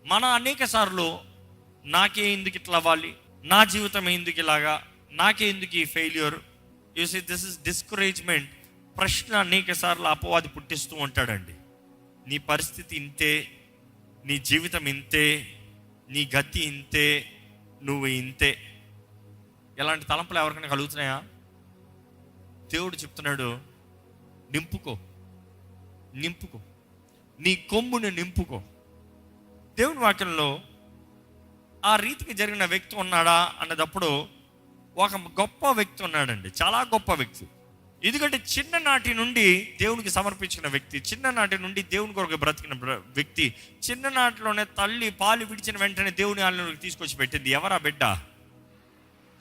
మనం అనేక సార్లు నాకే ఎందుకు ఇట్లా అవ్వాలి, నా జీవితం ఎందుకు ఇలాగా, నాకే ఎందుకు ఈ failure, you see this is discouragement. ప్రశ్న అనేక సార్లు అపవాది పుట్టిస్తూ ఉంటాడండి. నీ పరిస్థితి ఇంతే, నీ జీవితం ఇంతే, నీ గతి ఇంతే, నువ్వు ఇంతే. ఎలాంటి తలంపులు ఎవరికైనా కలుగుతున్నాయా? దేవుడు చెప్తున్నాడు, నింపుకో, నీ కొమ్ముని నింపుకో. దేవుని వాక్యంలో ఆ రీతికి జరిగిన వ్యక్తి ఉన్నాడా అన్నదప్పుడు ఒక గొప్ప వ్యక్తి ఉన్నాడండి, చాలా గొప్ప వ్యక్తి. ఎందుకంటే చిన్ననాటి నుండి దేవునికి సమర్పించిన వ్యక్తి, చిన్ననాటి నుండి దేవుని కొరకు బ్రతికిన వ్యక్తి, చిన్ననాటిలోనే తల్లి పాలు విడిచిన వెంటనే దేవుని ఆలయంలోకి తీసుకొచ్చి పెట్టింది. ఎవరా బిడ్డ?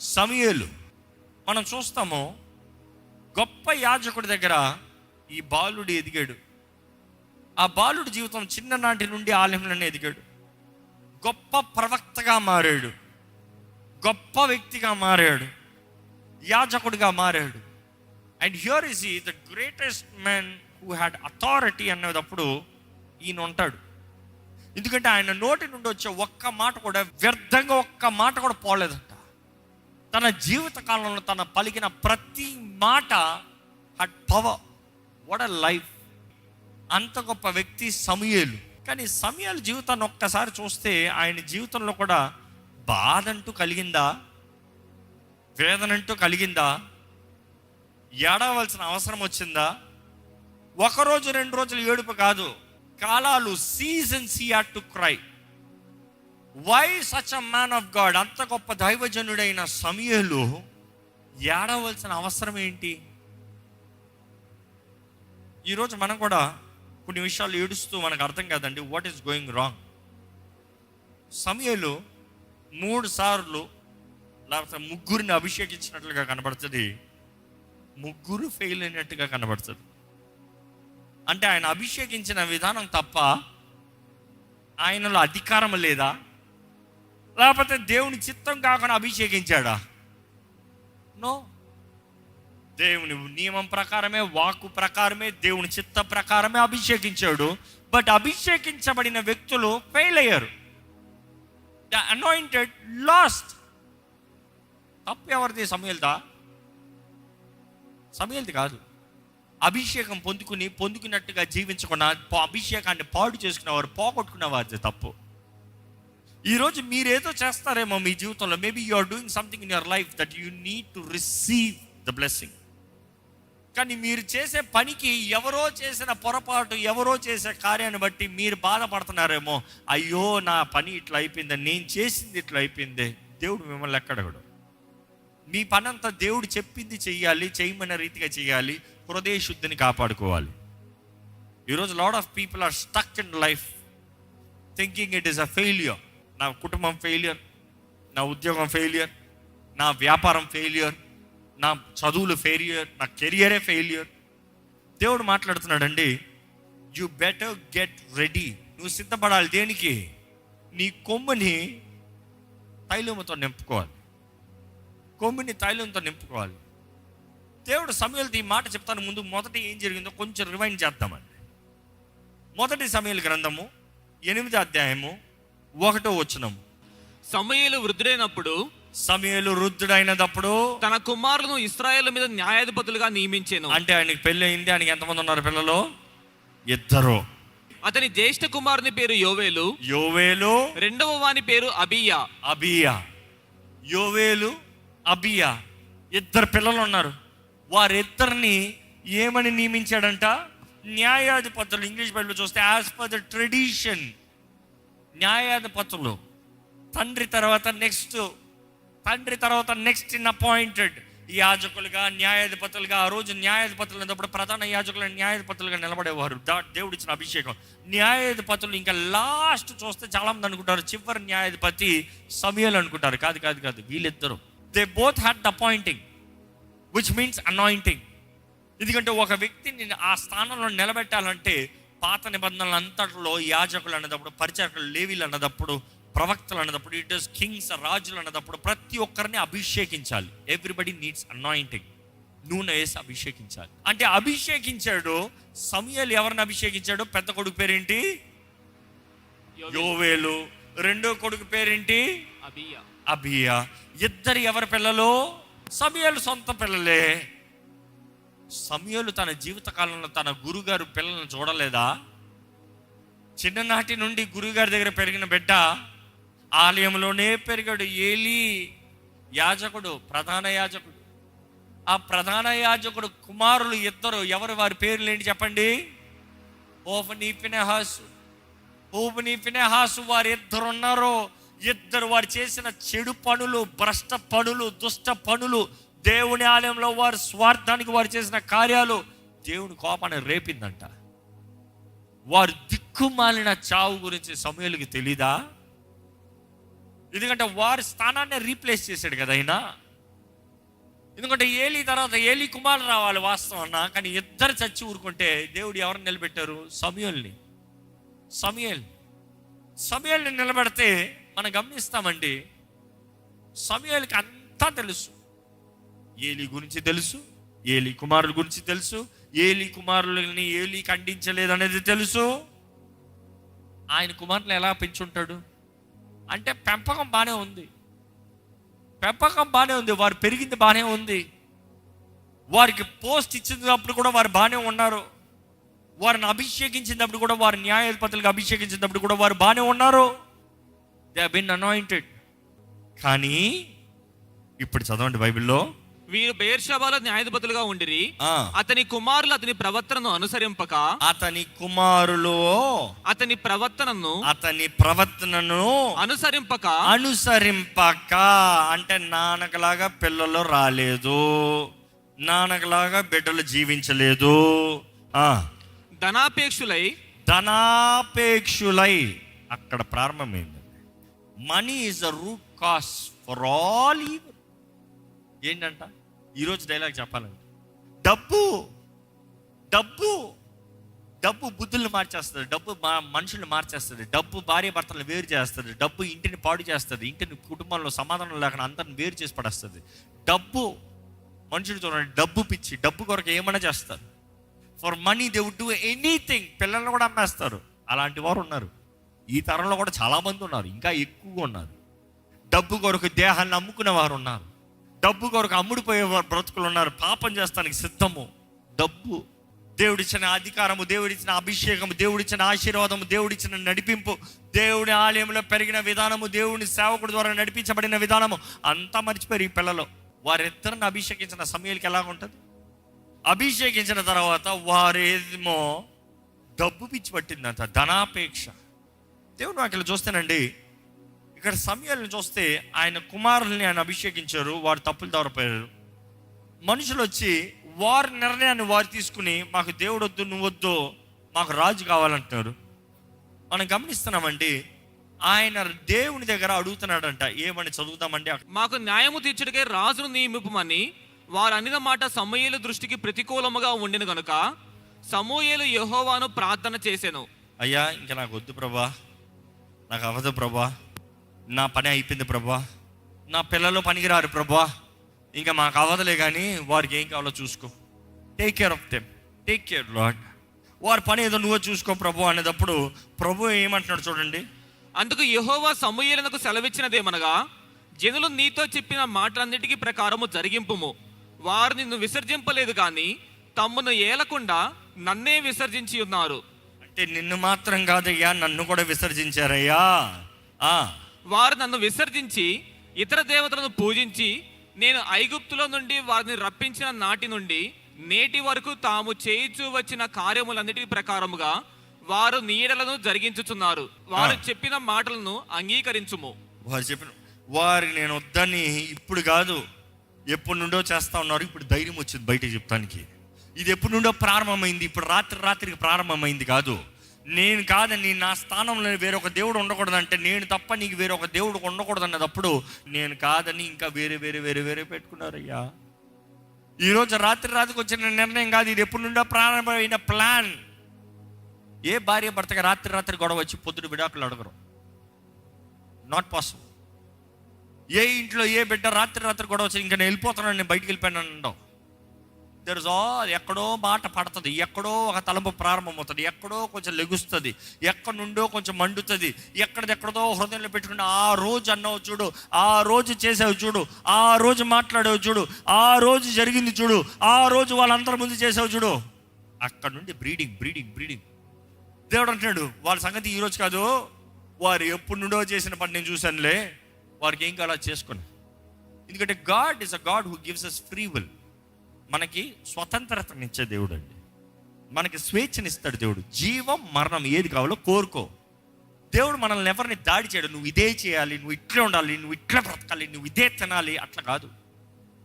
సమూయేలు. మనం చూస్తాము, గొప్ప యాజకుడి దగ్గర ఈ బాలుడు ఎదిగాడు. ఆ బాలుడి జీవితం చిన్ననాటి నుండి ఆలయంలోనే ఎదిగాడు. గొప్ప ప్రవక్తగా మారాడు, గొప్ప వ్యక్తిగా మారాడు, యాజకుడిగా మారాడు. And here is the greatest man who had authority అన్నప్పుడు ఈయన ఉంటాడు. ఎందుకంటే ఆయన నోటి నుండి వచ్చే ఒక్క మాట కూడా వ్యర్థంగా ఒక్క మాట కూడా పోలేదంట. తన జీవిత కాలంలో తన పలికిన ప్రతి మాట had power. What a life! అంత గొప్ప వ్యక్తి సమూయేలు. కానీ సమూయేలు జీవితాన్ని ఒక్కసారి చూస్తే ఆయన జీవితంలో కూడా బాధ అంటూ కలిగిందా, వేదనంటూ కలిగిందా, ఏడవలసిన అవసరం వచ్చిందా? ఒకరోజు 2 రోజులు ఏడుపు కాదు, కాలాలు, seasons he had to cry. Why such a man of God, అంత గొప్ప దైవజనుడైన సమూయేలు ఏడవలసిన అవసరం ఏంటి? ఈరోజు మనం కూడా కొన్ని విషయాలు ఏడుస్తూ మనకు అర్థం కాదండి, వాట్ ఈస్ గోయింగ్ రాంగ్. సమూయేలు 3 సార్లు లేకపోతే 3 అభిషేకించినట్లుగా కనబడుతుంది, 3 ఫెయిల్ అయినట్టుగా కనబడుతుంది. అంటే ఆయన అభిషేకించిన విధానం తప్ప ఆయనలో అధికారం లేదా, లేకపోతే దేవుని చిత్తం కాకుండా అభిషేకించాడా? నో. దేవుని నియమం ప్రకారమే, వాక్కు ప్రకారమే, దేవుని చిత్త ప్రకారమే అభిషేకించాడు. బట్ అభిషేకించబడిన వ్యక్తులు ఫెయిల్ అయ్యారు. The anointed last. తప్పు ఎవరిది? సమూయేలుది కాదు. అభిషేకం పొందుకున్నట్టుగా జీవించకుండా అభిషేకాన్ని పాడు చేసుకునేవారు, పోగొట్టుకునేవారు తప్పు. ఈరోజు మీరేదో చేస్తారేమో మీ జీవితంలో, maybe you are doing something in your life that you need to receive the blessing. కానీ మీరు చేసే పనికి, ఎవరో చేసిన పొరపాటు, ఎవరో చేసే కార్యాన్ని బట్టి మీరు బాధపడుతున్నారేమో. అయ్యో నా పని ఇట్లా అయిపోయింది, నేను చేసింది ఇట్లా అయిపోయింది. దేవుడు మిమ్మల్ని ఎక్కడగడు. మీ పని అంతా దేవుడు చెప్పింది చెయ్యాలి, చేయమన్న రీతిగా చేయాలి, హృదయ శుద్ధిని కాపాడుకోవాలి. ఈరోజు lot of people are stuck in life thinking it is a failure. నా కుటుంబం ఫెయిల్యూర్, నా ఉద్యోగం ఫెయిల్యూర్, నా వ్యాపారం ఫెయిల్యూర్, నా చదువులు ఫెయిల్యూర్, నా కెరియరే ఫెయిల్యూర్. దేవుడు మాట్లాడుతున్నాడండి, యు బెటర్ గెట్ రెడీ. నువ్వు సిద్ధపడాలి. దేనికి? నీ కొమ్ముని తైలంతో నింపుకోవాలి. కొమ్ముని తైలంతో నింపుకోవాలి. దేవుడు సమూయేలుతో ఈ మాట చెప్తాను ముందు. మొదట ఏం జరిగిందో కొంచెం రివైండ్ చేద్దామండి. 1 సమూయేలు గ్రంథము 8వ అధ్యాయము 1వ వచనం. సమూయేలు వృద్ధుడైనప్పుడు, సమూయేలు వృద్ధుడైనప్పుడు తన కుమారులను ఇశ్రాయేలు మీద న్యాయాధిపతులుగా నియమించెను. అంటే ఆయనకి పెళ్ళి అయింది. ఆయనకి ఎంతమంది ఉన్నారు పిల్లలు? 2. అతని జ్యేష్ఠ కుమారుని పేరు యోవేలు, రెండవ వాని పేరు అబీయా. యోవేలు, అబీయా 2 పిల్లలు ఉన్నారు. వారిద్దరిని ఏమని నియమించాడంట? న్యాయాధిపతులు. ఇంగ్లీష్ బైబిల్లో చూస్తే యాజ్ పర్ ద ట్రెడిషన్, న్యాయాధిపతులు. తండ్రి తర్వాత నెక్స్ట్ ఇన్ అపాయింటెడ్ యాజకులుగా, న్యాయాధిపతులుగా. ఆ రోజు న్యాయాధిపతులు అన్నప్పుడు ప్రధాన యాజకులు న్యాయాధిపతులుగా నిలబడేవారు. దేవుడు ఇచ్చిన అభిషేకం. న్యాయాధిపతులు ఇంకా లాస్ట్ చూస్తే చాలా మంది అనుకుంటారు చివరి న్యాయాధిపతి సమూయేలు అనుకుంటారు. కాదు, వీళ్ళిద్దరు they both had the appointing, which means anointing. ఎందుకంటే ఒక వ్యక్తిని ఆ స్థానంలో నిలబెట్టాలంటే పాత నిబంధనలు అంతట్లో యాజకులు అన్నదప్పుడు, పరిచారకులు, లేవీలు అన్నదప్పుడు, ప్రవక్తలు అన్నదప్పుడు, ఇట్ ఇస్ కింగ్స్, రాజులు అన్నదప్పుడు ప్రతి ఒక్కరిని అభిషేకించాలి. Everybody needs anointing. నూనె వేసి అభిషేకించాలి. అంటే అభిషేకించాడు సమూయేలు. ఎవరిని అభిషేకించాడు? పెద్ద కొడుకు పేరేంటి? యోవేలు. రెండో కొడుకు పేరేంటి? అబీయా. అబీయా. ఇద్దరు ఎవరి పిల్లలు? సమూయేలు సొంత పిల్లలే. సమూయేలు తన జీవిత కాలంలో తన గురుగారు పిల్లలను చూడలేదా? చిన్ననాటి నుండి గురుగారి దగ్గర పెరిగిన బిడ్డ ఆలయంలోనే పెరిగాడు. ఏలీ యాజకుడు, ప్రధాన యాజకుడు. ఆ ప్రధాన యాజకుడు కుమారులు ఇద్దరు. ఎవరు? వారి పేర్లు ఏంటి చెప్పండి? హోఫనీ, ఫినెహాసు. హోఫనీ, ఫినెహాసు వారు ఇద్దరు ఉన్నారు. ఇద్దరు వారు చేసిన చెడు పనులు, భ్రష్ట పనులు, దుష్ట పనులు, దేవుని ఆలయంలో వారు స్వార్థానికి వారు చేసిన కార్యాలు దేవుని కోపాన్ని రేపిందంట. వారు దిక్కుమాలిన చావు గురించి సమూయేలుకి తెలీదా? ఎందుకంటే వారి స్థానాన్ని రీప్లేస్ చేశాడు కదా ఆయన. ఎందుకంటే ఏలీ తర్వాత ఏలీ కుమారులు రావాలి వాస్తవం అన్న, కానీ ఇద్దరు చచ్చి ఊరుకుంటే దేవుడు ఎవరిని నిలబెట్టారు? సమూయేలుని నిలబెడితే మనం గమనిస్తామండి, సమూయేలుకి అంతా తెలుసు. ఏలీ గురించి తెలుసు, ఏలీ కుమారుల గురించి తెలుసు, ఏలీ కుమారులని ఏలీ ఖండించలేదు అనేది తెలుసు. ఆయన కుమారులు ఎలా పెంచుంటాడు అంటే పెంపకం బాగానే ఉంది, వారు పెరిగింది బాగానే ఉంది, వారికి పోస్ట్ ఇచ్చినప్పుడు కూడా వారు బాగానే ఉన్నారు, వారిని అభిషేకించినప్పుడు కూడా, వారి న్యాయాధిపతులకు అభిషేకించినప్పుడు కూడా వారు బాగానే ఉన్నారు. They have been anointed. కానీ ఇప్పుడు చదవండి బైబిల్లో, వీరు బెయేర్షెబాలో న్యాయాధిపతులుగా ఉండిరి. అతని కుమారులు అతని ప్రవర్తనను అనుసరింపక, అతని కుమారులు అతని ప్రవర్తనను అనుసరింపక అంటే నాన్నకలాగా పిల్లలు రాలేదు, నాన్నకలాగా బిడ్డలు జీవించలేదు. ధనాపేక్షులై అక్కడ ప్రారంభమైంది. Money is the root cause for all evil. ఏంటంట ఈరోజు డైలాగ్ చెప్పాలంటే, డబ్బు బుద్ధుల్ని మార్చేస్తుంది, డబ్బు మనుషుల్ని మార్చేస్తుంది, డబ్బు భార్య భర్తలను వేరు చేస్తుంది, డబ్బు ఇంటిని పాడు చేస్తుంది, ఇంటిని కుటుంబంలో సమాధానం లేకుండా అందరిని వేరు చేసి పడేస్తుంది. డబ్బు మనుషులు చూడండి, డబ్బు పిచ్చి, డబ్బు కొరకు ఏమైనా చేస్తారు. For money they would do anything. పిల్లల్ని కూడా అమ్మేస్తారు. అలాంటి వారు ఉన్నారు ఈ తరంలో కూడా చాలామంది ఉన్నారు, ఇంకా ఎక్కువగా ఉన్నారు. డబ్బు కొరకు దేహాన్ని అమ్ముకునే వారు ఉన్నారు, డబ్బు కొరకు అమ్ముడిపోయే బ్రతుకులు ఉన్నారు. పాపం చేస్తానికి సిద్ధము. డబ్బు, దేవుడిచ్చిన అధికారము, దేవుడిచ్చిన అభిషేకము, దేవుడిచ్చిన ఆశీర్వాదము, దేవుడిచ్చిన నడిపింపు, దేవుడి ఆలయంలో పెరిగిన విధానము, దేవుని సేవకుడి ద్వారా నడిపించబడిన విధానము అంతా మర్చిపోయారు ఈ పిల్లలు. వారిద్దరిని అభిషేకించిన సమయాలకి ఎలా ఉంటుంది? అభిషేకించిన తర్వాత వారేమో డబ్బు పిచ్చి పట్టిందంట, ధనాపేక్ష. దేవుడు అక్కడ చూస్తేనండి, ఇక్కడ సమయాలను చూస్తే ఆయన కుమారుల్ని ఆయన అభిషేకించారు, వారు తప్పులు తవరిపోయారు. మనుషులు వచ్చి వారి నిర్ణయాన్ని వారు తీసుకుని, మాకు దేవుడు వద్దు, నువ్వు వద్దు, మాకు రాజు కావాలంటున్నారు. మనం గమనిస్తున్నామండి, ఆయన దేవుని దగ్గర అడుగుతున్నాడంట. ఏమని చదువుతామండి? మాకు న్యాయము తీర్చుటకే రాజును నియమింపమని వారు అనిన మాట సమూయేలు దృష్టికి ప్రతికూలముగా ఉండిన గనుక సమూయేలు యెహోవాను ప్రార్థన చేసెను. అయ్యా, ఇంకా నాకు వద్దు ప్రభా, నాకు అవ్వదు ప్రభా, నా పని అయిపోయింది ప్రభా, నా పిల్లలు పనికిరారు ప్రభా, ఇంకా మాకు అవ్వదులే, కానీ వారికి ఏం కావాలో చూసుకో, take care of them, take care lord, వారి పని ఏదో నువ్వే చూసుకో ప్రభు అనేటప్పుడు ప్రభు ఏమంటున్నాడు చూడండి. అందుకు యెహోవా సమూయేలునకు సెలవిచ్చినదేమనగా, జనులు నీతో చెప్పిన మాటలన్నిటికీ ప్రకారము జరిగింపుము. వారు నిన్ను విసర్జింపలేదు కానీ తమ్మును ఏలకుండా నన్నే విసర్జించి ఉన్నారు. అంటే నిన్ను మాత్రం కాదయ్యా, నన్ను కూడా విసర్జించారయ్యా. వారు నన్ను విసర్జించి ఇతర దేవతలను పూజించి, నేను ఐగుప్తులో నుండి వారిని రప్పించిన నాటి నుండి నేటి వరకు తాము చేయించు వచ్చిన కార్యములన్నిటి ప్రకారముగా వారు నీడలను జరిగించుచున్నారు. వారు చెప్పిన మాటలను అంగీకరించుము. వారికి నేను వద్దని ఇప్పుడు కాదు, ఎప్పటి నుండో చేస్తా ఉన్నారు. ఇప్పుడు ధైర్యం వచ్చింది బయటకు చెప్తానికి. ఇది ఎప్పటి నుండో ప్రారంభమైంది, ఇప్పుడు రాత్రికి ప్రారంభమైంది కాదు. నేను కాదని, నా స్థానంలో వేరొక దేవుడు ఉండకూడదంటే, నేను తప్ప నీకు వేరొక దేవుడు ఉండకూడదు అన్నదప్పుడు నేను కాదని ఇంకా వేరే పెట్టుకున్నారయ్యా. ఈరోజు రాత్రికి వచ్చిన నిర్ణయం కాదు, ఇది ఎప్పటి నుండో ప్రారంభమైన ప్లాన్. ఏ భార్య భర్తగా రాత్రి గొడవ వచ్చి పొద్దున విడాకులు అడగరు, నాట్ పాసిబుల్. ఏ ఇంట్లో ఏ బిడ్డ రాత్రి గొడవ వచ్చి ఇంకా నేను వెళ్ళిపోతున్నాను, నేను బయటికి వెళ్ళిపోయాను అనడం. ఎక్కడో మాట పడుతుంది, ఎక్కడో ఒక తలంపు ప్రారంభమవుతుంది, ఎక్కడో కొంచెం లెగుస్తుంది, ఎక్కడి నుండో కొంచెం మండుతుంది, ఎక్కడో హృదయంలో పెట్టుకుని ఆ రోజు అన్నావు చూడు, ఆ రోజు చేసావు చూడు, ఆ రోజు మాట్లాడావు చూడు, ఆ రోజు జరిగింది చూడు, ఆ రోజు వాళ్ళందరి ముందు చేసావు చూడు, అక్కడ నుండి బ్రీడింగ్. దేవుడు అంటున్నాడు వాళ్ళ సంగతి ఈరోజు కాదు, వారు ఎప్పుడు నుండో చేసిన పని నేను చూశానులే, వారికి ఏం కావాలో చేసుకుని. ఎందుకంటే God is a God who gives us free will. మనకి స్వతంత్రతనిచ్చే దేవుడు అండి, మనకి స్వేచ్ఛనిస్తాడు దేవుడు. జీవం మరణం ఏది కావాలో కోరుకో. దేవుడు మనల్ని ఎవరిని దాడి చేయడు, నువ్వు ఇదే చేయాలి, నువ్వు ఇట్లా ఉండాలి, నువ్వు ఇట్లా బ్రతకాలి, నువ్వు ఇదే తినాలి, అట్లా కాదు.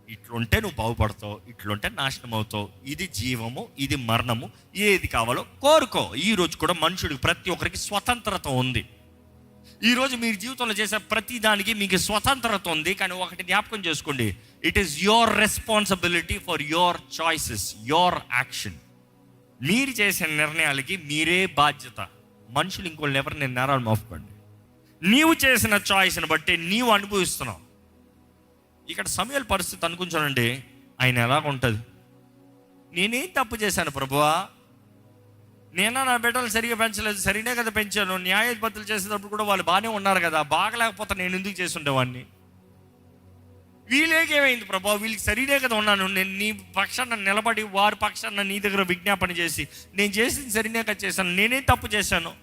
ఇట్లుంటే నువ్వు బాగుపడతావు, ఇట్లుంటే నాశనం అవుతావు. ఇది జీవము, ఇది మరణము, ఏది కావాలో కోరుకో. ఈరోజు కూడా మనుషుడికి ప్రతి ఒక్కరికి స్వతంత్రత ఉంది. ఈరోజు మీరు జీవితంలో చేసే ప్రతి దానికి మీకు స్వతంత్రత ఉంది. కానీ ఒకటి జ్ఞాపకం చేసుకోండి, it is your responsibility for your choices, your action. మీరు చేసే నిర్ణయాలకి మీరే బాధ్యత. మనుషులు ఇంకోళ్ళు ఎవరిని నేరాలు మోపకండి. నీవు చేసిన చాయిస్ని బట్టి నీవు అనుభవిస్తున్నావు. ఇక్కడ సమయాల పరిస్థితి అనుకుంటానండి, ఆయన ఎలాగ ఉంటుంది. నేనేం తప్పు చేశాను ప్రభువా? నేనా నా బిడ్డలు సరిగా పెంచలేదు, సరినే కదా పెంచాను. న్యాయాధిపతులు చేసేటప్పుడు కూడా వాళ్ళు బాగానే ఉన్నారు కదా, బాగలేకపోతే నేను ఎందుకు చేసి ఉండేవాడిని? వీళ్ళకేమైంది ప్రభా? వీళ్ళకి సరినే కదా ఉన్నాను. నేను నీ పక్షాన నిలబడి వారి పక్షాన నీ దగ్గర విజ్ఞాపన చేసి నేను చేసింది సరినే కదా చేశాను, నేనేం తప్పు చేశాను?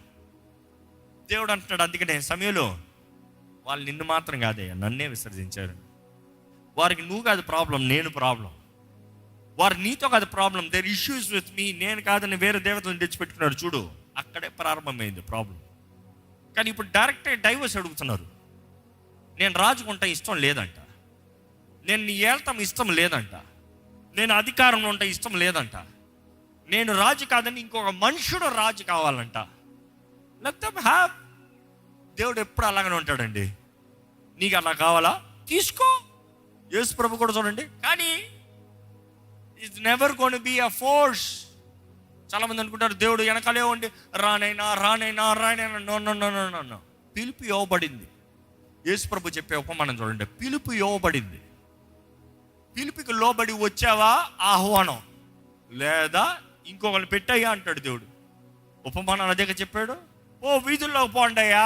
దేవుడు అంటున్నాడు, అందుకనే సమయంలో వాళ్ళు నిన్ను మాత్రం కాదయ్యా, నన్నే విసర్జించారు. వారికి నువ్వు కాదు ప్రాబ్లం, నేను ప్రాబ్లం. వారు నీతో కాదు problem, there issues with me. నేను కాదని వేరే దేవతలను తెచ్చిపెట్టుకున్నారు చూడు, అక్కడే ప్రారంభమైంది ప్రాబ్లం. కానీ ఇప్పుడు డైరెక్ట్గా డైవర్స్ అడుగుతున్నారు. నేను రాజుకుంటా ఇష్టం లేదంట, నేను నీ ఏళ్తాం ఇష్టం లేదంట, నేను అధికారంలో ఉంటా ఇష్టం లేదంట, నేను రాజు కాదని ఇంకొక మనుషుడు రాజు కావాలంట. Let them have. దేవుడు ఎప్పుడు అలాగనే ఉంటాడండి. నీకు అలా కావాలా తీసుకో. యేసు ప్రభు కూడా చూడండి, కానీ it's never gonna be a force. చాలా మంది అనుకుంటారు దేవుడు వెనకాలే ఉండి రానైనా. నో. పిలుపు ఇవ్వబడింది. యేసు ప్రభు చెప్పే ఉపమానం చూడండి, పిలుపు ఇవ్వబడింది. పిలుపుకి లోబడి వచ్చావా ఆహ్వానం, లేదా ఇంకొకరిని పెట్టయ్యా అంటాడు దేవుడు. ఉపమానం అదే చెప్పాడు. ఓ వీధుల్లోకి పోండి అయ్యా,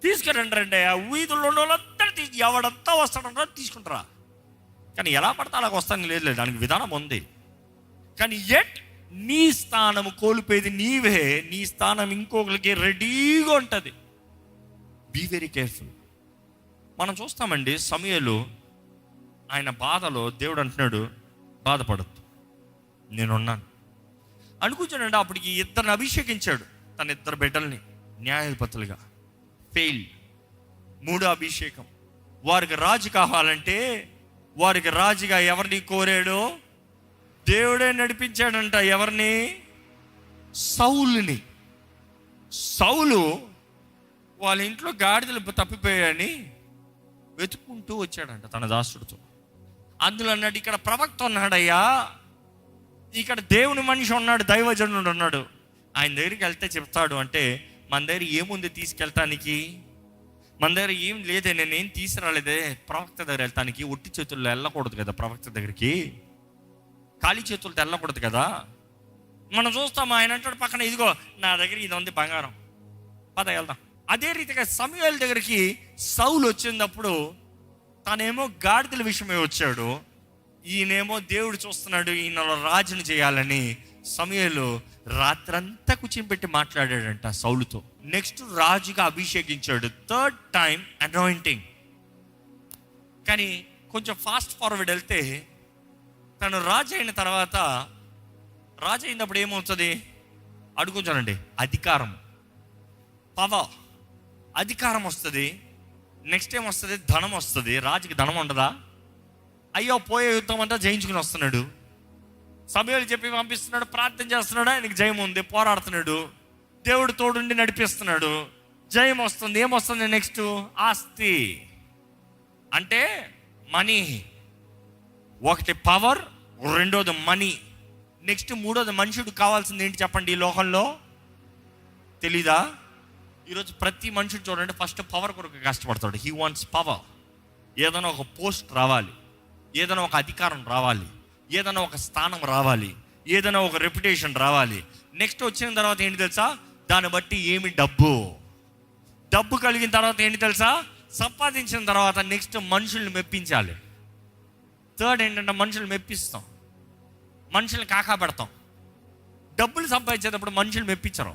తీసుకురండి అయ్యా. వీధుల్లో ఉన్న వాళ్ళందరూ ఎవడంతా వస్తాడంటారా తీసుకుంటారా? కానీ ఎలా పడితే అలాగ వస్తాను లేదు, దానికి విధానం ఉంది. కానీ ఎట్ నీ స్థానం కోల్పోయేది నీవే, నీ స్థానం ఇంకొకరికి రెడీగా ఉంటుంది. Be very careful. మనం చూస్తామండి సమయంలో ఆయన బాధలో దేవుడు అంటున్నాడు, బాధపడద్దు, నేనున్నాను అనుకుంటాడండి. అప్పటికి ఇద్దరిని అభిషేకించాడు, తన ఇద్దరు బిడ్డల్ని న్యాయాధిపతులుగా. ఫెయిల్. మూడో అభిషేకం, వారికి రాజు కావాలంటే వారికి రాజుగా ఎవరిని కోరాడో దేవుడే నడిపించాడంట. ఎవరిని? సౌలుని. సౌలు వాళ్ళ ఇంట్లో గాడిదలు తప్పిపోయాయని వెతుక్కుంటూ వచ్చాడంట తన దాసుడితో. అందులో అన్నాడు, ఇక్కడ ప్రవక్త ఉన్నాడయ్యా, ఇక్కడ దేవుని మనిషి ఉన్నాడు, దైవజనుడు ఉన్నాడు, ఆయన దగ్గరికి వెళ్తే చెప్తాడు. అంటే మన దగ్గర ఏముంది తీసుకెళ్తానికి? మన దగ్గర ఏం లేదే, నేనేం తీసుకురాలేదే. ప్రవక్త దగ్గర వెళ్తానికి ఒట్టి చేతుల్లో వెళ్ళకూడదు కదా, ప్రవక్త దగ్గరికి ఖాళీ చేతులతో వెళ్ళకూడదు కదా. మనం చూస్తాం ఆయన అంటాడు పక్కన, ఇదిగో నా దగ్గర ఇది ఉంది బంగారం, పద వెళ్దాం. అదే రీతిగా సమూయేలు దగ్గరికి సౌలు వచ్చినప్పుడు తనేమో గాడిదల విషయమే వచ్చాడు, ఈయనేమో దేవుడు చూస్తున్నాడు, ఈయనలో రాజును చేయాలని సమూయేలు రాత్రంతా కూర్చోబెట్టి మాట్లాడాడంట సౌలుతో. నెక్స్ట్ రాజుగా అభిషేకించాడు, థర్డ్ టైం అనాయింటింగ్. కానీ కొంచెం ఫాస్ట్ ఫార్వర్డ్ వెళ్తే తను రాజు అయిన తర్వాత, రాజు అయినప్పుడు ఏమవుతుంది అడుగుతానండి, అధికారం, పవర్, అధికారం వస్తుంది. నెక్స్ట్ ఏం వస్తుంది? ధనం వస్తుంది. రాజుకి ధనం ఉండదా? అయ్యో పోయే యుద్ధం అంతా జయించుకుని వస్తున్నాడు, సమయాలు చెప్పి పంపిస్తున్నాడు, ప్రార్థన చేస్తున్నాడు, ఆయనకి జయం ఉంది, పోరాడుతున్నాడు, దేవుడు తోడుండి నడిపిస్తున్నాడు, జయం వస్తుంది. ఏమొస్తుంది నెక్స్ట్? ఆస్తి. అంటే మనీ. ఒకటి పవర్, రెండోది మనీ, నెక్స్ట్ మూడోది మనుషుడు కావాల్సింది ఏంటి చెప్పండి ఈ లోకంలో? తెలీదా? ఈరోజు ప్రతి మనుషుడు చూడండి, ఫస్ట్ పవర్ కొరకు కష్టపడతాడు. He wants power. ఏదైనా ఒక పోస్ట్ రావాలి, ఏదైనా ఒక అధికారం రావాలి, ఏదైనా ఒక స్థానం రావాలి, ఏదైనా ఒక రెప్యుటేషన్ రావాలి. నెక్స్ట్ వచ్చిన తర్వాత ఏంటి తెలుసా, దాన్ని బట్టి ఏమి డబ్బు కలిగిన తర్వాత ఏంటి తెలుసా, సంపాదించిన తర్వాత నెక్స్ట్ మనుషుల్ని మెప్పించాలి. థర్డ్ ఏంటంటే మనుషులు మెప్పిస్తాం, మనుషుల్ని కాకాపెడతాం. డబ్బులు సంపాదించేటప్పుడు మనుషులు మెప్పించరు,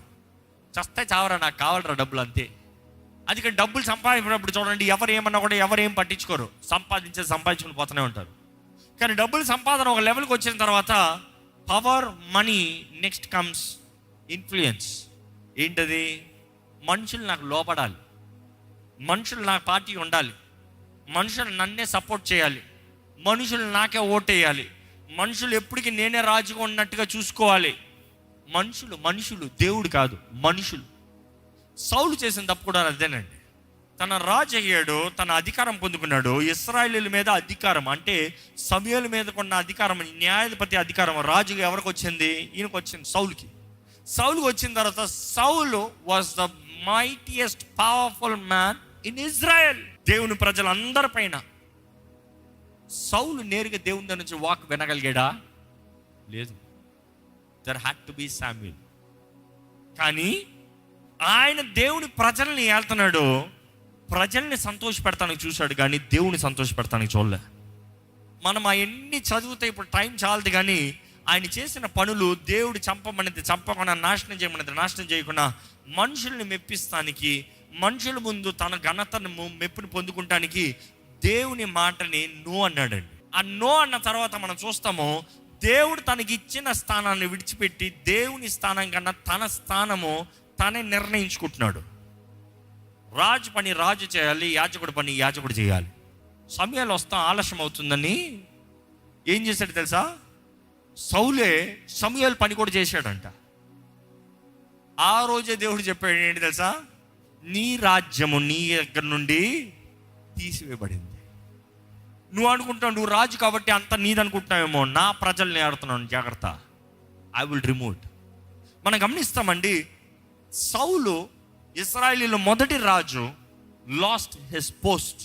చస్తే చావరా నాకు కావాలరా డబ్బులు అంతే. అందుకే డబ్బులు సంపాదించినప్పుడు చూడండి, ఎవరు ఏమన్నా కూడా ఎవరు ఏం పట్టించుకోరు, సంపాదించుకుని పోతూనే ఉంటారు. కానీ డబ్బులు సంపాదన ఒక లెవెల్కి వచ్చిన తర్వాత power, money, next comes influence. ఏంటది? మనుషులు నాకు లోపడాలి, మనుషులు నా పార్టీ ఉండాలి, మనుషులు నన్నే సపోర్ట్ చేయాలి, మనుషులు నాకే ఓటేయాలి, మనుషులు ఎప్పటికీ నేనే రాజుగా ఉన్నట్టుగా చూసుకోవాలి. మనుషులు దేవుడు కాదు, మనుషులు. సౌలు చేసిన తప్పు కూడా అదేనండి. తన రాజు అయ్యాడు, తన అధికారం పొందుకున్నాడు. ఇశ్రాయేలీయుల మీద అధికారం అంటే సమూయేలు మీద కొన్న అధికారం, న్యాయాధిపతి అధికారం రాజుగా ఎవరికి వచ్చింది? ఈయనకు వచ్చింది, సౌలుకి వచ్చిన తర్వాత Saul was the mightiest powerful man in Israel. దేవుని ప్రజలందరి పైన సౌలు నేరుగా దేవుని దగ్గర నుంచి వాక్ వినగలిగాడా? లేదు. There had to be Samuel. కానీ ఆయన దేవుని ప్రజల్ని ఏళ్తున్నాడు, ప్రజల్ని సంతోషపెడతానికి చూశాడు, కానీ దేవుని సంతోషపెడతానికి చూడలే. మనం అవన్నీ చదివితే ఇప్పుడు టైం చాలదు, కానీ ఆయన చేసిన పనులు దేవుడు చంపకుండా నాశనం చేయకుండా మనుషుల్ని మెప్పిస్తానికి, మనుషుల ముందు తన ఘనతను మెప్పుని పొందుకుంటానికి దేవుని మాటని నో అన్నాడండి. ఆ నో అన్న తర్వాత మనం చూస్తాము, దేవుడు తనకి ఇచ్చిన స్థానాన్ని విడిచిపెట్టి దేవుని స్థానం కన్నా తన స్థానము తనే నిర్ణయించుకుంటున్నాడు. రాజు పని రాజు చేయాలి, యాజకుడు పని యాజకుడు చేయాలి. సమయాలు వస్తాం ఆలస్యం అవుతుందని ఏం చేశాడు తెలుసా? సౌలే సమూయేలు పని కూడా చేశాడంట. ఆ రోజే దేవుడు చెప్పాడు ఏంటి తెలుసా? నీ రాజ్యము నీ దగ్గర నుండి తీసివేయబడింది. నువ్వు అనుకుంటావు నువ్వు రాజు కాబట్టి అంత నీదనుకుంటున్నావేమో, నా ప్రజల్ని ఆడుతున్నాను, జాగ్రత్త, ఐ విల్ రిమూవ్. మనం గమనిస్తామండి, సౌలు ఇశ్రాయేలీయుల మొదటి రాజు లాస్ట్ హిస్ పోస్ట్.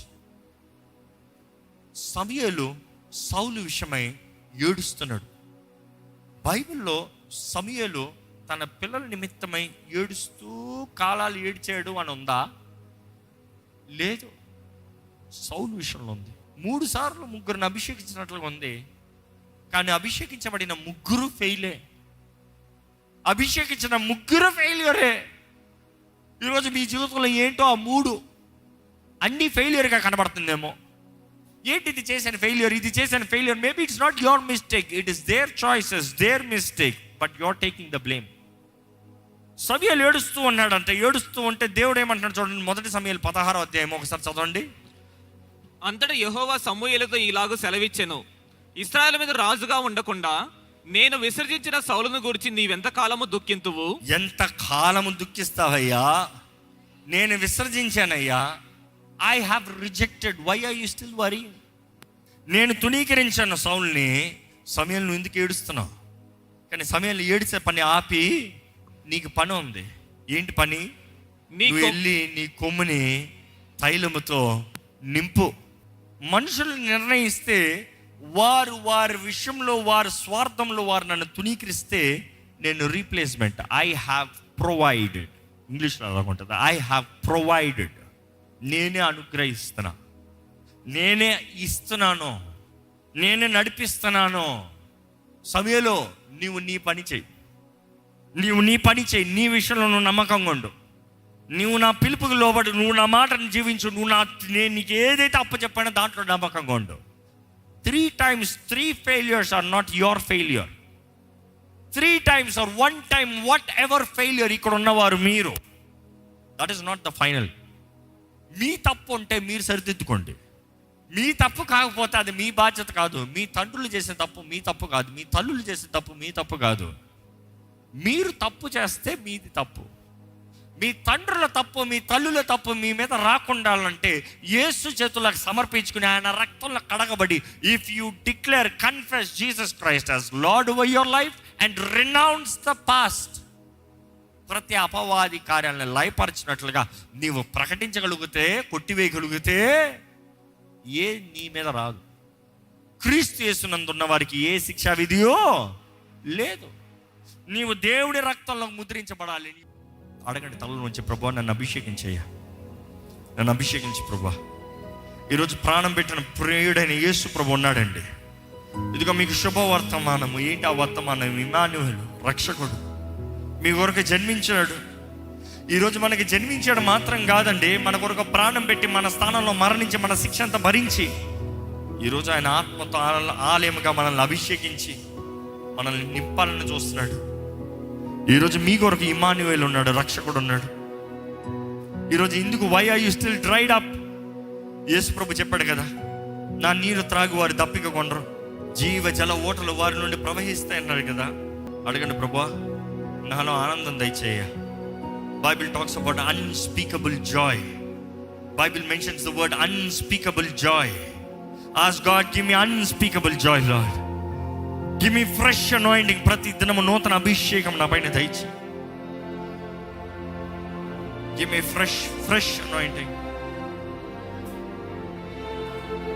సమూయేలు సౌలు విషయమై ఏడుస్తున్నాడు. బైబిల్లో సమూయేలు తన పిల్లల నిమిత్తమై ఏడుస్తూ కాలాలు ఏడ్చాడు అని ఉందా? లేదు. సౌలు విషయంలో ఉంది. 3 సార్లు ముగ్గురిని అభిషేకించినట్లుగా ఉంది, కానీ అభిషేకించబడిన ముగ్గురు ఫెయిలే. అభిషేకించిన ముగ్గురు ఫెయిల్యూరే. ఈరోజు మీ జీవితంలో ఏంటో ఆ 3 అన్ని ఫెయిల్యూర్గా కనబడుతుందేమో. ఏంటి ఇది చేసిన ఫెయిల్యూర్, ఇది చేసిన failure? Maybe it's not your mistake, it is their choices, their mistake, but you are taking the blame. సమూయేలు ఏడుస్తూ ఉన్నాడంటే, ఏడుస్తూ ఉంటే దేవుడు ఏమంటున్నాడు చూడండి, మొదటి సమూయేలు 16వ అధ్యాయం ఒకసారి చదవండి. అంతటా యెహోవా సమూయేలుతో ఇలాగూ సెలవిచ్చెను, ఇశ్రాయేలు మీద రాజుగా ఉండకుండా నేను విసర్జించిన సౌలును గురించి నీవెంత కాలము దుఃఖింతువు? ఎంత కాలము దుఃఖిస్తావయ్యా? నేను విసర్జించానయ్యా. I have rejected, why are you still worry? నేను తునీకరించాను సౌలుని. సమూయేలు నువ్వు ఎందుకు ఏడుస్తున్నావు? కానీ సమూయేలు ఏడిసే పని ఆపి, నీకు పని ఉంది. ఏంటి పని? నీకు వెళ్ళి నీ కొమ్ముని తైలముతో నింపు. మనుషులు నిర్ణయిస్తే, వారి విషయంలో వారి స్వార్థంలో వారు నన్ను తునీకరిస్తే, నేను రీప్లేస్మెంట్ ఐ హ్యావ్ ప్రొవైడెడ్. ఇంగ్లీష్లో అలా ఉంటుంది, ఐ హ్యావ్ ప్రొవైడెడ్. నేనే అనుగ్రహిస్తున్నా, నేనే ఇస్తున్నాను, నేనే నడిపిస్తున్నాను. సమయంలో నీవు నీ పని చేయి, నీ విషయంలో నువ్వు నమ్మకంగా ఉండు, నువ్వు నా పిలుపుకి లోబడి, నువ్వు నా మాటను జీవించు, నేను నీకు ఏదైతే అప్పచెప్పానో దాంట్లో నమ్మకంగా ఉండు. 3 times 3 failures are not your failure. 3 times or 1 time whatever failure ఇక్కడ ఉన్నవారు మీరు, that is not the final. మీ తప్పు ఉంటే మీరు సరిదిద్దుకోండి. మీ తప్పు కాకపోతే అది మీ బాధ్యత కాదు. మీ తండ్రులు చేసే తప్పు మీ తప్పు కాదు, మీ తల్లులు చేసే తప్పు మీ తప్పు కాదు. మీరు తప్పు చేస్తే మీది తప్పు. మీ తండ్రుల తప్పు, మీ తల్లుల తప్పు మీ మీద రాకుండా అంటే యేసు చేతులకు సమర్పించుకుని ఆయన రక్తంలో కడగబడి, if you declare, confess Jesus Christ as Lord over your life and renounce the past, ప్రతి అపవాది కార్యాలను లయపరిచినట్లుగా నీవు ప్రకటించగలిగితే, కొట్టివేయగలిగితే, నీ మీద రాదు. క్రీస్తు యేసునందున్న వారికి ఏ శిక్షా విధియో లేదు. నీవు దేవుడి రక్తంలో ముద్రించబడాలి. అడగండి తల నుంచి, ప్రభా నన్ను అభిషేకించయ్యా, నన్ను అభిషేకించి ప్రభా. ఈరోజు ప్రాణం పెట్టిన ప్రియుడైన యేసు ప్రభు ఉన్నాడండి. ఇదిగో మీకు శుభవర్తమానము. ఏంటి ఆ వర్తమానం? ఇమ్మానుయేలు, రక్షకుడు మీ కొరకు జన్మించాడు. ఈరోజు మనకి జన్మించాడు మాత్రం కాదండి, మన కొరకు ప్రాణం పెట్టి మన స్థానంలో మరణించి మన శిక్ష అంతా భరించి ఈరోజు ఆయన ఆత్మతో ఆలయముగా మనల్ని అభిషేకించి మనల్ని నింపాలని చూస్తున్నాడు. ఈరోజు మీ కొరకు ఇమ్మానుయేలు ఉన్నాడు, రక్షకుడు ఉన్నాడు. ఈరోజు ఇందుకు why are you still dried up? యేసు ప్రభు చెప్పాడు కదా, నా నీరు త్రాగు వారు దప్పిక కొనరు, జీవ జల ఓటలు వారి నుండి ప్రవహిస్తాయి అన్నాడు కదా. అడగండి ప్రభా, నాలో ఆనందం దయచేయ. Bible talks about unspeakable joy. Bible mentions the word unspeakable joy. Ask God, give me unspeakable joy Lord. Give me fresh anointing. ప్రతి దినము నూతన అభిషేకం నా పైన దయచి. Give me fresh anointing.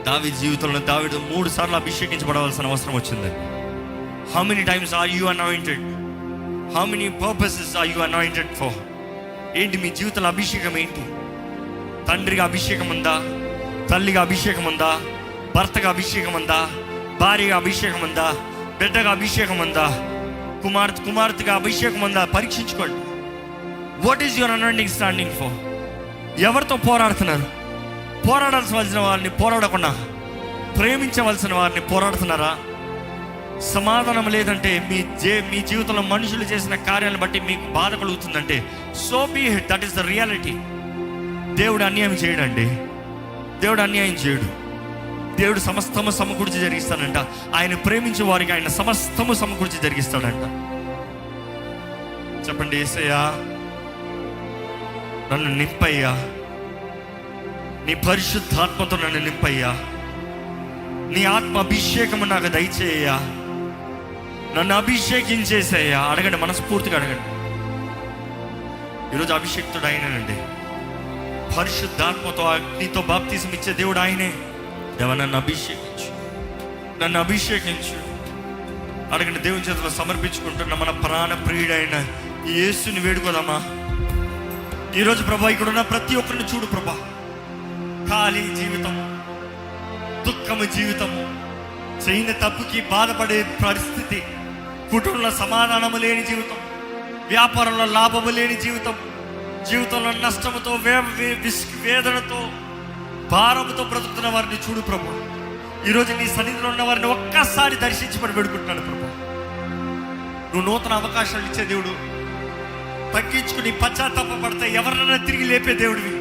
దావీదు జీవితంలో దావీదు 3 సార్లు అభిషేకించబడవలసిన అవసరం వచ్చింది. How many times are you anointed? How many purposes are you anointed for? ఏంటి మీ జీవితంలో అభిషేకం ఏంటి? తండ్రిగా అభిషేకం ఉందా? తల్లిగా అభిషేకం ఉందా? భర్తగా అభిషేకం ఉందా? భార్యగా అభిషేకం ఉందా? బిడ్డగా అభిషేకం ఉందా? కుమార్తెగా అభిషేకం ఉందా? పరీక్షించుకోండి. What is your anointing standing for? ఎవరితో పోరాడుతున్నారు? పోరాడాల్సిన వారిని పోరాడకుండా ప్రేమించవలసిన వారిని పోరాడుతున్నారా? సమాధానం లేదంటే మీ జీవితంలో మనుషులు చేసిన కార్యాలను బట్టి మీకు బాధ కలుగుతుందంటే so be it. That is the reality. దేవుడు అన్యాయం చేయడండి. దేవుడు అన్యాయం చేయడు. దేవుడు సమస్తము సమకూర్చి జరిగిస్తాడంట. ఆయన ప్రేమించే వారికి ఆయన సమస్తము సమకూర్చి జరిగిస్తాడంట. చెప్పండి, యేసయ్యా నన్ను నింపయ్యా, నీ పరిశుద్ధాత్మతో నన్ను నింపయ్యా, నీ ఆత్మ అభిషేకము నాకు దయచేయ్యా, నన్ను అభిషేకించేసేయ్యా. అడగండి, మనస్ఫూర్తిగా అడగండి. ఈరోజు అభిషేక్తుడు ఆయనేనండి. పరిశుద్ధాత్మతో అగ్నితో బాప్తిసం ఇచ్చే దేవుడు ఆయనే. దేవా నన్ను అభిషేకించు, నన్ను అభిషేకించు. అడగండి, దేవుని చేతిలో సమర్పించుకుంటున్న మన ప్రాణ ప్రియుడైన యేసుని వేడుకోదామా? ఈరోజు ప్రభా ఇక్కడ ఉన్న ప్రతి ఒక్కరిని చూడు ప్రభా. ఖాళీ జీవితం, దుఃఖము జీవితము, చేయని తప్పుకి బాధపడే పరిస్థితి, కుటుంబంలో సమాధానము లేని జీవితం, వ్యాపారంలో లాభము లేని జీవితం, జీవితంలో నష్టముతో వేదనతో భారముతో బ్రతుకుతున్న వారిని చూడు ప్రభు. ఈరోజు నీ సన్నిధిలో ఉన్న వారిని ఒక్కసారి దర్శించమని వేడుకుంటున్నాను ప్రభు. నువ్వు నూతన అవకాశాలు ఇచ్చే దేవుడు. తగ్గించుకుని పశ్చాత్తాపడితే ఎవరినైనా తిరిగి లేపే దేవుడివి.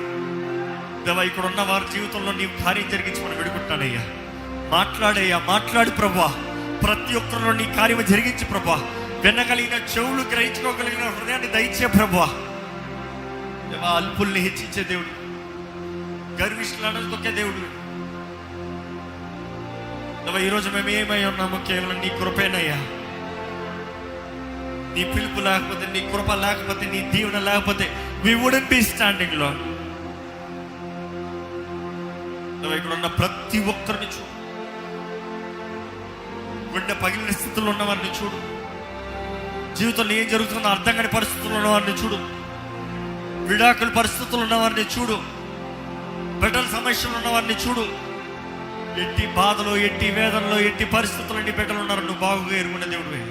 దేవా ఇక్కడ ఉన్న వారి జీవితంలో నీవు కార్యం జరిగించమని వేడుకుంటానయ్యా. మాట్లాడయ్యా, మాట్లాడు ప్రభా. ప్రతి ఒక్కరిలో నీ కార్యం జరిగించి ప్రభా. వినగలిగిన చెవులు, గ్రహించుకోగలిగిన హృదయాన్ని దయచే ప్రభా. దేవా అల్పుల్ని హెచ్చించే దేవుడు, గర్విష్ఠులను తొక్కే దేవుడు. దేవా ఈరోజు మేము ఏమై ఉన్నాము? కేవలం నీ కృపేనయ్యా. నీ పిలుపు లేకపోతే, నీ కృప లేకపోతే, నీ దీవెన లేకపోతే we wouldn't be standing, Lord. ఇక్కడ ఉన్న ప్రతి ఒక్కరిని చూడు. గుండె పగిలిన స్థితిలో ఉన్న వారిని చూడు. జీవితంలో ఏం జరుగుతుందో అర్థం కాని పరిస్థితుల్లో ఉన్న వారిని చూడు. విడాకుల పరిస్థితులు ఉన్న వారిని చూడు. బిడ్డల సమస్యలు ఉన్న వారిని చూడు. ఎట్టి బాధలో, ఎట్టి వేదనలో, ఎట్టి పరిస్థితుల్లో ఎన్ని బిడ్డలు ఉన్నారు నువ్వు బాగుగా ఎరుగున్న దేవుడివే.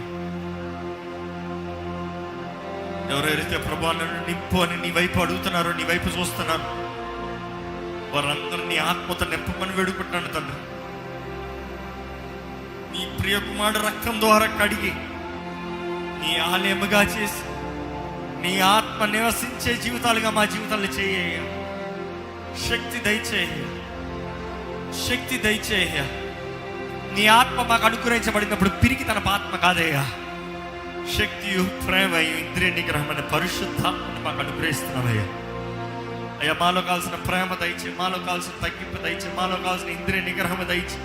ఎవరైతే ప్రభా నన్ను నింపు అని నీ వైపు అడుగుతున్నారో, నీ వైపు చూస్తున్నారు, వారందరినీ ఆత్మతో నింపమని వేడుకుంటున్నాను తండ్రి. నీ ప్రియ కుమారుడు రక్తం ద్వారా కడిగి నీ ఆలయముగా చేసి నీ ఆత్మ నివసించే జీవితాలుగా మా జీవితాలు చేయ. శక్తి దయచేయ, శక్తి దయచేయ. నీ ఆత్మ మాకు అనుగ్రహించబడినప్పుడు పిరికి తన ఆత్మ కాదయ్యా. శక్తియు, ప్రేమయు, ఇంద్రియ నిగ్రహమైన పరిశుద్ధాత్మను మాకు అనుగ్రహిస్తున్నావయ్యా. అయ్యా మాలో కావాల్సిన ప్రేమ దయచే, మాలో కావాల్సిన తగ్గింపు దయచే, మాలో కావాల్సిన ఇంద్రియ నిగ్రహం దయచే.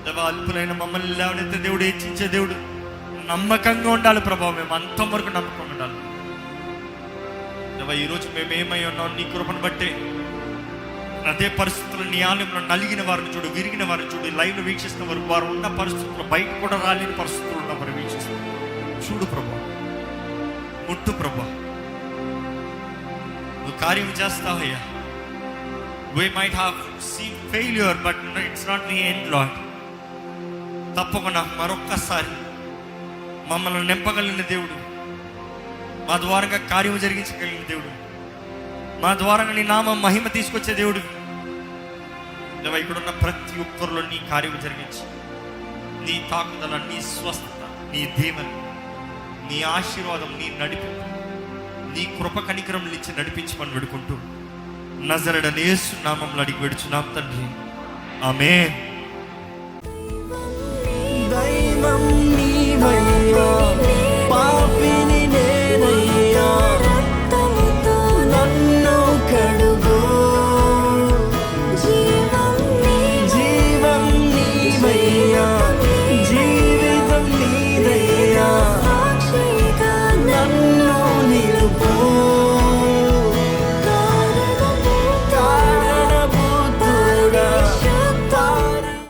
దేవా అల్పులైన మమ్మల్ని లేవనైతే దేవుడు హెచ్చించే దేవుడు. నమ్మకంగా ఉండాలి ప్రభావం. మేము అంతం వరకు నమ్మకంగా ఉండాలి దేవా. ఈరోజు మేము ఏమై ఉన్నాం నీ కృపను బట్టే. అదే పరిస్థితుల్లో నీ ఆలయంలో నలిగిన వారిని చూడు, విరిగిన వారిని చూడు, లైవ్ వీక్షిస్తున్న వారు ఉన్న పరిస్థితుల్లో బయట కూడా రాలేని పరిస్థితులు ఉన్న వారు వీక్షిస్తున్నారు. చూడు ప్రభా, ముట్టు ప్రభా, నువ్వు కార్యం చేస్తావయ్యా. We might have seen failure, but it's not the end, Lord. తప్పకుండా మరొక్కసారి మమ్మల్ని నింపగలిగిన దేవుడు, మా ద్వారంగా కార్యం జరిగించగలిగిన దేవుడు, మా ద్వారంగా నీ నామం మహిమ తీసుకొచ్చే దేవుడు. దేవా, ఇక్కడున్న ప్రతి ఒక్కరిలో నీ కార్యం జరిగించి, నీ తాకుదల, నీ స్వస్థత, నీ దీవెన, నీ ఆశీర్వాదం, నీ నడిపింపు, నీ కృప కనికరం ఇచ్చి నడిపించమని వేడుకుంటూ నజరేయుడైన యేసు నామములో అడిగి వేడుచున్నాం తండ్రి, ఆమేన్. దైవం నీవయ్యా.